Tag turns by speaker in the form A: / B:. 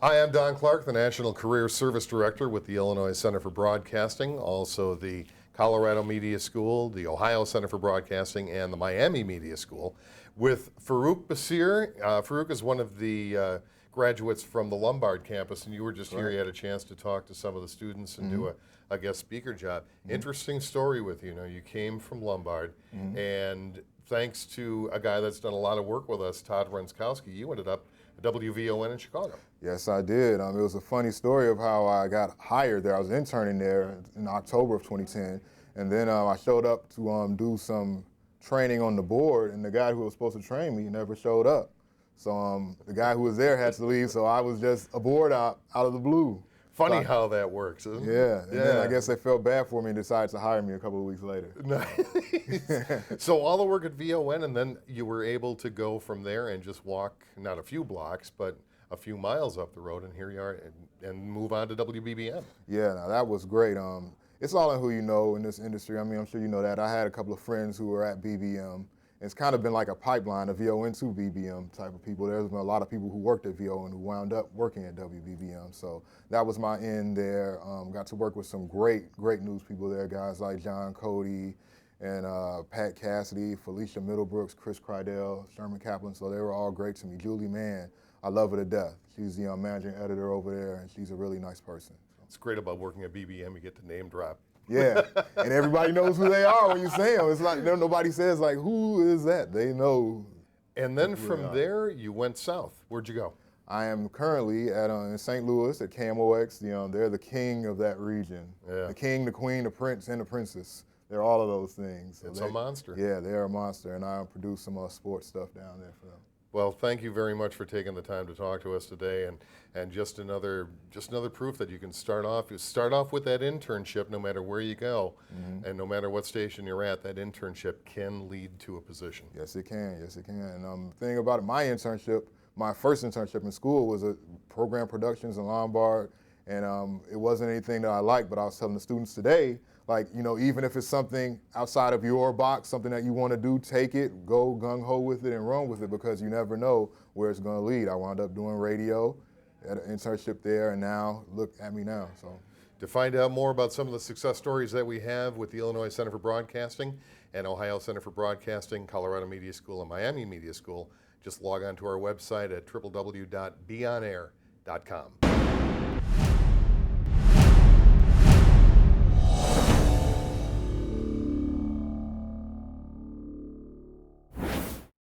A: Hi, I'm Don Clark, the National Career Service Director with the Illinois Center for Broadcasting, also the Colorado Media School, the Ohio Center for Broadcasting, and the Miami Media School, with Faruq Basir. Faruq is one of the graduates from the Lombard Campus, and you were just here. You had a chance to talk to some of the students and do a guest speaker job. Interesting story with you. You know, you came from Lombard, and thanks to a guy that's done a lot of work with us, Todd Renskowski, you ended up at WVON in Chicago.
B: Yes, I did. It was a funny story of how I got hired there. I was interning there in October of 2010, and then I showed up to do some training on the board, and the guy who was supposed to train me never showed up. So the guy who was there had to leave, so I was just aboard out of the blue.
A: Funny how that works, isn't it?
B: Yeah, and then I guess they felt bad for me and decided to hire me a couple of weeks later.
A: Nice. So all the work at VON, and then you were able to go from there and just walk, not a few blocks, but a few miles up the road, and here you are, and move on to WBBM.
B: Yeah, no, that was great. It's all in who you know in this industry. I mean, I'm sure you know that. I had a couple of friends who were at BBM. It's kind of been like a pipeline of VON to BBM type of people. There's been a lot of people who worked at VON who wound up working at WBBM. So that was my end there. Got to work with some great news people there, guys like John Cody and Pat Cassidy, Felicia Middlebrooks, Chris Crydell, Sherman Kaplan. So they were all great to me. Julie Mann, I love her to death. She's the managing editor over there, and she's a really nice person.
A: It's great about working at BBM, you get to name drop.
B: Yeah, and everybody knows who they are when you say them. It's like nobody says like, who is that? They know.
A: And then from there, you went south. Where'd you go?
B: I am currently in St. Louis at KMOX. They're the king of that region.
A: Yeah.
B: The king, the queen, the prince, and the princess. They're all of those things. So
A: it's a monster.
B: Yeah, they're a monster, and I produce some sports stuff down there for them.
A: Well, thank you very much for taking the time to talk to us today, and just another proof that you can start off with that internship no matter where you go, and no matter what station you're at, that internship can lead to a position.
B: Yes, it can. Yes, it can. And the thing about it, my first internship in school was a program productions in Lombard, and it wasn't anything that I liked, but I was telling the students today, like, even if it's something outside of your box, something that you want to do, take it, go gung-ho with it and run with it, because you never know where it's going to lead. I wound up doing radio at an internship there, and now look at me now. So,
A: to find out more about some of the success stories that we have with the Illinois Center for Broadcasting and Ohio Center for Broadcasting, Colorado Media School, and Miami Media School, just log on to our website at www.beonair.com.